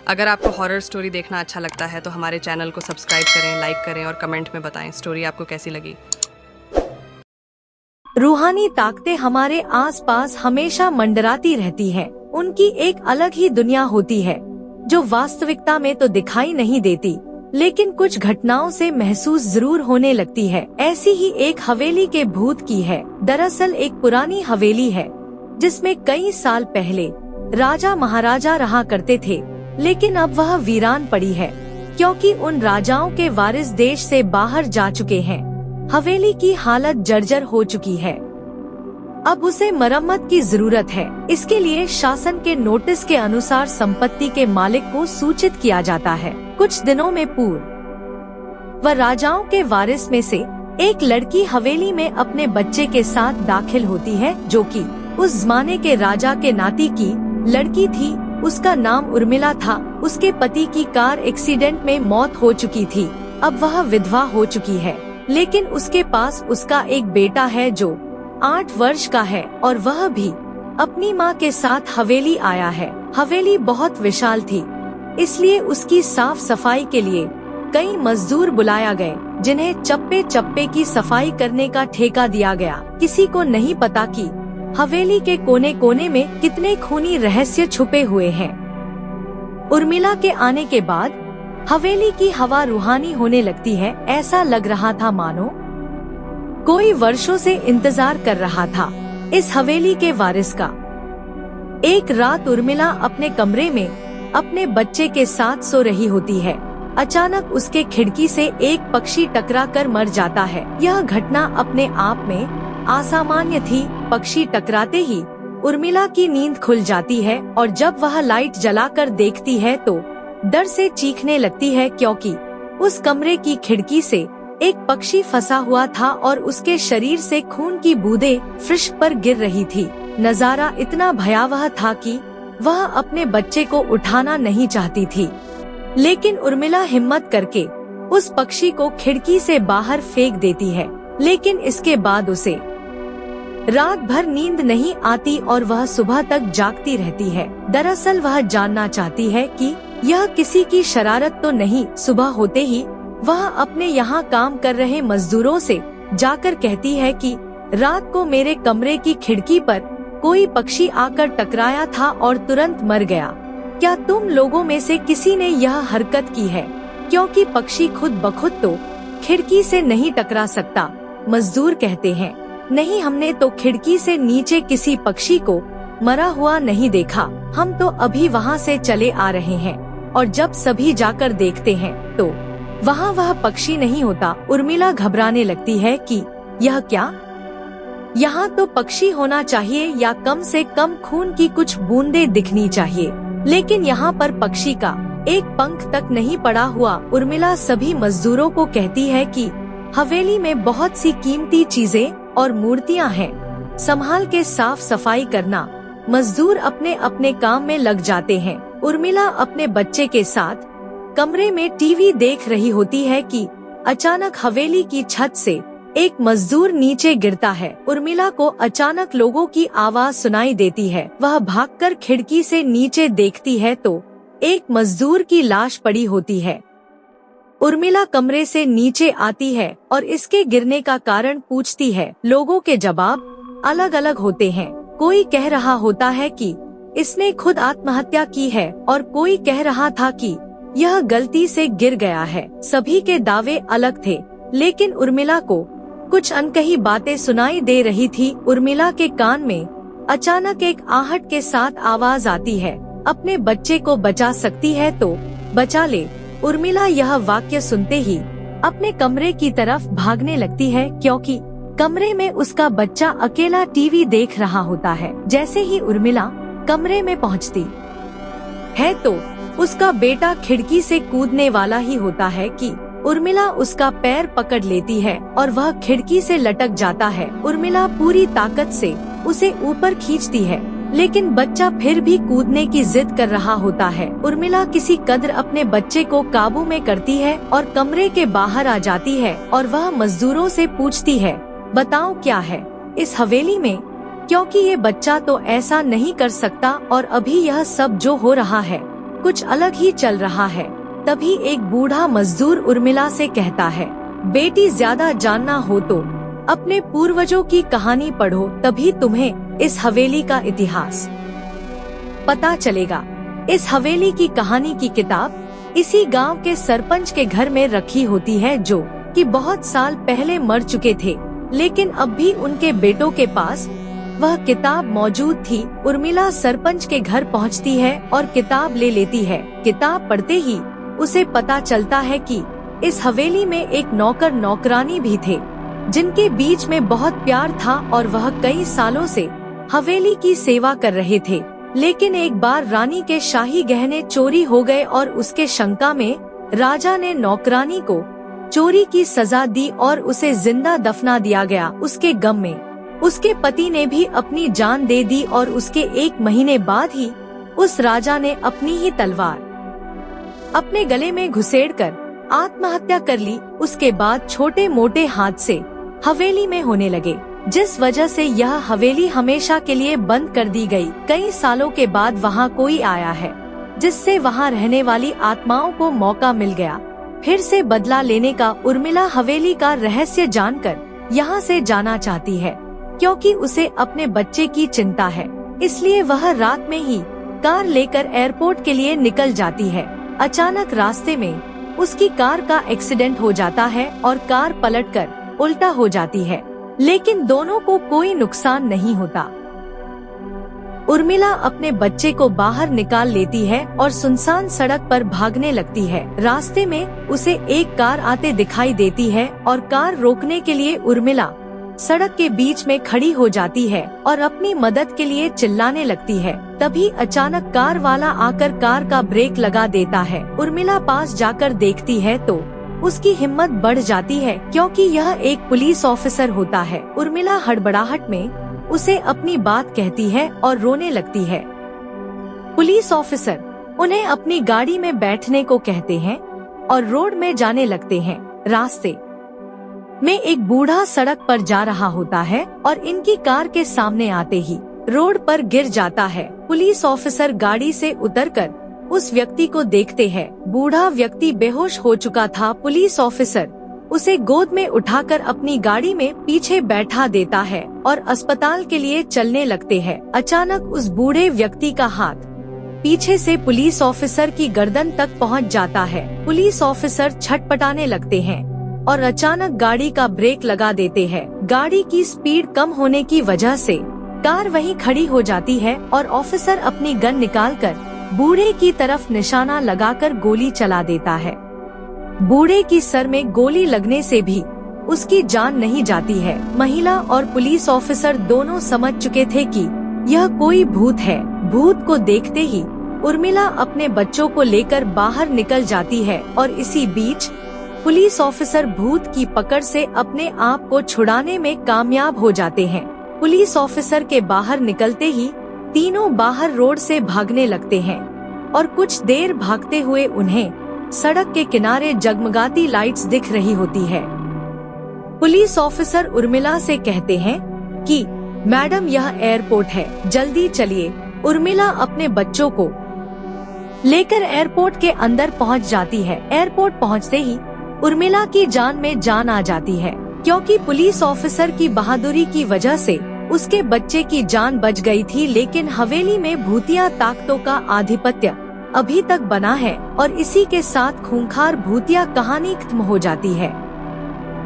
अगर आपको horror story देखना अच्छा लगता है तो हमारे चैनल को सब्सक्राइब करें, लाइक करें और कमेंट में बताएं स्टोरी आपको कैसी लगी। रूहानी ताकतें हमारे आसपास हमेशा मंडराती रहती हैं। उनकी एक अलग ही दुनिया होती है जो वास्तविकता में तो दिखाई नहीं देती, लेकिन कुछ घटनाओं से महसूस जरूर होने लगती है। ऐसी ही एक हवेली के भूत की है। दरअसल एक पुरानी हवेली है जिसमें कई साल पहले राजा महाराजा रहा करते थे, लेकिन अब वह वीरान पड़ी है क्योंकि उन राजाओं के वारिस देश से बाहर जा चुके हैं। हवेली की हालत जर्जर हो चुकी है। अब उसे मरम्मत की जरूरत है। इसके लिए शासन के नोटिस के अनुसार संपत्ति के मालिक को सूचित किया जाता है। कुछ दिनों में पूर्व वह राजाओं के वारिस में से एक लड़की हवेली में अपने बच्चे के साथ दाखिल होती है, जो कि उस जमाने के राजा के नाती की लड़की थी। उसका नाम उर्मिला था। उसके पति की कार एक्सीडेंट में मौत हो चुकी थी। अब वह विधवा हो चुकी है, लेकिन उसके पास उसका एक बेटा है जो 8 वर्ष का है और वह भी अपनी माँ के साथ हवेली आया है। हवेली बहुत विशाल थी, इसलिए उसकी साफ सफाई के लिए कई मजदूर बुलाया गए, जिन्हें चप्पे चप्पे की सफाई करने का ठेका दिया गया। किसी को नहीं पता कि हवेली के कोने कोने में कितने खूनी रहस्य छुपे हुए हैं। उर्मिला के आने के बाद हवेली की हवा रूहानी होने लगती है। ऐसा लग रहा था मानो कोई वर्षों से इंतजार कर रहा था इस हवेली के वारिस का। एक रात उर्मिला अपने कमरे में अपने बच्चे के साथ सो रही होती है। अचानक उसके खिड़की से एक पक्षी टकरा कर मर जाता है। यह घटना अपने आप में असामान्य थी। पक्षी टकराते ही उर्मिला की नींद खुल जाती है और जब वह लाइट जलाकर देखती है तो डर से चीखने लगती है, क्योंकि उस कमरे की खिड़की से एक पक्षी फंसा हुआ था और उसके शरीर से खून की बूंदें फर्श पर गिर रही थी। नजारा इतना भयावह था कि वह अपने बच्चे को उठाना नहीं चाहती थी, लेकिन उर्मिला हिम्मत करके उस पक्षी को खिड़की से बाहर फेंक देती है। लेकिन इसके बाद उसे रात भर नींद नहीं आती और वह सुबह तक जागती रहती है। दरअसल वह जानना चाहती है कि यह किसी की शरारत तो नहीं। सुबह होते ही वह अपने यहाँ काम कर रहे मजदूरों से जाकर कहती है कि रात को मेरे कमरे की खिड़की पर कोई पक्षी आकर टकराया था और तुरंत मर गया। क्या तुम लोगों में से किसी ने यह हरकत की है? क्योंकि पक्षी खुद बखुद तो खिड़की से नहीं टकरा सकता। मजदूर कहते हैं, नहीं, हमने तो खिड़की से नीचे किसी पक्षी को मरा हुआ नहीं देखा। हम तो अभी वहाँ से चले आ रहे हैं और जब सभी जाकर देखते हैं तो वहाँ वह पक्षी नहीं होता। उर्मिला घबराने लगती है कि यह क्या? यहाँ तो पक्षी होना चाहिए या कम से कम खून की कुछ बूंदें दिखनी चाहिए, लेकिन यहाँ पर पक्षी का एक पंख तक नहीं पड़ा हुआ। उर्मिला सभी मजदूरों को कहती है कि हवेली में बहुत सी कीमती चीजें और मूर्तियां हैं, संभाल के साफ सफाई करना। मजदूर अपने अपने काम में लग जाते हैं। उर्मिला अपने बच्चे के साथ कमरे में टीवी देख रही होती है कि अचानक हवेली की छत से एक मजदूर नीचे गिरता है। उर्मिला को अचानक लोगों की आवाज सुनाई देती है। वह भागकर खिड़की से नीचे देखती है तो एक मजदूर की लाश पड़ी होती है। उर्मिला कमरे से नीचे आती है और इसके गिरने का कारण पूछती है। लोगों के जवाब अलग अलग होते हैं। कोई कह रहा होता है कि इसने खुद आत्महत्या की है और कोई कह रहा था कि यह गलती से गिर गया है। सभी के दावे अलग थे, लेकिन उर्मिला को कुछ अनकही बातें सुनाई दे रही थी। उर्मिला के कान में अचानक एक आहट के साथ आवाज आती है, अपने बच्चे को बचा सकती है तो बचा ले। उर्मिला यह वाक्य सुनते ही अपने कमरे की तरफ भागने लगती है, क्योंकि कमरे में उसका बच्चा अकेला टीवी देख रहा होता है। जैसे ही उर्मिला कमरे में पहुंचती है तो उसका बेटा खिड़की से कूदने वाला ही होता है कि उर्मिला उसका पैर पकड़ लेती है और वह खिड़की से लटक जाता है। उर्मिला पूरी ताकत से उसे ऊपर खींचती है, लेकिन बच्चा फिर भी कूदने की जिद कर रहा होता है। उर्मिला किसी कदर अपने बच्चे को काबू में करती है और कमरे के बाहर आ जाती है और वह मजदूरों से पूछती है, बताओ क्या है इस हवेली में? क्योंकि ये बच्चा तो ऐसा नहीं कर सकता और अभी यह सब जो हो रहा है कुछ अलग ही चल रहा है। तभी एक बूढ़ा मजदूर उर्मिला से कहता है, बेटी ज्यादा जानना हो तो अपने पूर्वजों की कहानी पढ़ो, तभी तुम्हें इस हवेली का इतिहास पता चलेगा। इस हवेली की कहानी की किताब इसी गांव के सरपंच के घर में रखी होती है, जो कि बहुत साल पहले मर चुके थे, लेकिन अब भी उनके बेटों के पास वह किताब मौजूद थी। उर्मिला सरपंच के घर पहुंचती है और किताब ले लेती है। किताब पढ़ते ही उसे पता चलता है कि इस हवेली में एक नौकर नौकरानी भी थे, जिनके बीच में बहुत प्यार था और वह कई सालों से हवेली की सेवा कर रहे थे। लेकिन एक बार रानी के शाही गहने चोरी हो गए और उसके शंका में राजा ने नौकरानी को चोरी की सजा दी और उसे जिंदा दफना दिया गया। उसके गम में उसके पति ने भी अपनी जान दे दी और उसके 1 महीने बाद ही उस राजा ने अपनी ही तलवार अपने गले में घुसेड़कर आत्महत्या कर ली। उसके बाद छोटे मोटे हादसे हवेली में होने लगे, जिस वजह से यह हवेली हमेशा के लिए बंद कर दी गई। कई सालों के बाद वहाँ कोई आया है, जिससे वहाँ रहने वाली आत्माओं को मौका मिल गया फिर से बदला लेने का। उर्मिला हवेली का रहस्य जानकर यहाँ से जाना चाहती है, क्योंकि उसे अपने बच्चे की चिंता है। इसलिए वह रात में ही कार लेकर एयरपोर्ट के लिए निकल जाती है। अचानक रास्ते में उसकी कार का एक्सीडेंट हो जाता है और कार पलटकर उल्टा हो जाती है, लेकिन दोनों को कोई नुकसान नहीं होता। उर्मिला अपने बच्चे को बाहर निकाल लेती है और सुनसान सड़क पर भागने लगती है। रास्ते में उसे एक कार आते दिखाई देती है और कार रोकने के लिए उर्मिला सड़क के बीच में खड़ी हो जाती है और अपनी मदद के लिए चिल्लाने लगती है। तभी अचानक कार वाला आकर कार का ब्रेक लगा देता है। उर्मिला पास जाकर देखती है तो उसकी हिम्मत बढ़ जाती है, क्योंकि यह एक पुलिस ऑफिसर होता है। उर्मिला हड़बड़ाहट में उसे अपनी बात कहती है और रोने लगती है। पुलिस ऑफिसर उन्हें अपनी गाड़ी में बैठने को कहते हैं और रोड में जाने लगते हैं। रास्ते में एक बूढ़ा सड़क पर जा रहा होता है और इनकी कार के सामने आते ही रोड पर गिर जाता है। पुलिस ऑफिसर गाड़ी से उतरकर उस व्यक्ति को देखते हैं। बूढ़ा व्यक्ति बेहोश हो चुका था। पुलिस ऑफिसर उसे गोद में उठाकर अपनी गाड़ी में पीछे बैठा देता है और अस्पताल के लिए चलने लगते हैं। अचानक उस बूढ़े व्यक्ति का हाथ पीछे से पुलिस ऑफिसर की गर्दन तक पहुंच जाता है। पुलिस ऑफिसर छटपटाने लगते हैं और अचानक गाड़ी का ब्रेक लगा देते हैं। गाड़ी की स्पीड कम होने की वजह से कार वहीं खड़ी हो जाती है और ऑफिसर अपनी गन निकालकर बूढ़े की तरफ निशाना लगाकर गोली चला देता है। बूढ़े की सर में गोली लगने से भी उसकी जान नहीं जाती है। महिला और पुलिस ऑफिसर दोनों समझ चुके थे कि यह कोई भूत है। भूत को देखते ही उर्मिला अपने बच्चों को लेकर बाहर निकल जाती है और इसी बीच पुलिस ऑफिसर भूत की पकड़ से अपने आप को छुड़ाने में कामयाब हो जाते हैं। पुलिस ऑफिसर के बाहर निकलते ही तीनों बाहर रोड से भागने लगते हैं और कुछ देर भागते हुए उन्हें सड़क के किनारे जगमगाती लाइट्स दिख रही होती है। पुलिस ऑफिसर उर्मिला से कहते हैं कि मैडम, यह एयरपोर्ट है, जल्दी चलिए। उर्मिला अपने बच्चों को लेकर एयरपोर्ट के अंदर पहुंच जाती है। एयरपोर्ट पहुंचते ही उर्मिला की जान में जान आ जाती है, क्योंकि पुलिस ऑफिसर की बहादुरी की वजह से उसके बच्चे की जान बच गई थी। लेकिन हवेली में भूतिया ताकतों का आधिपत्य अभी तक बना है और इसी के साथ खूंखार भूतिया कहानी खत्म हो जाती है।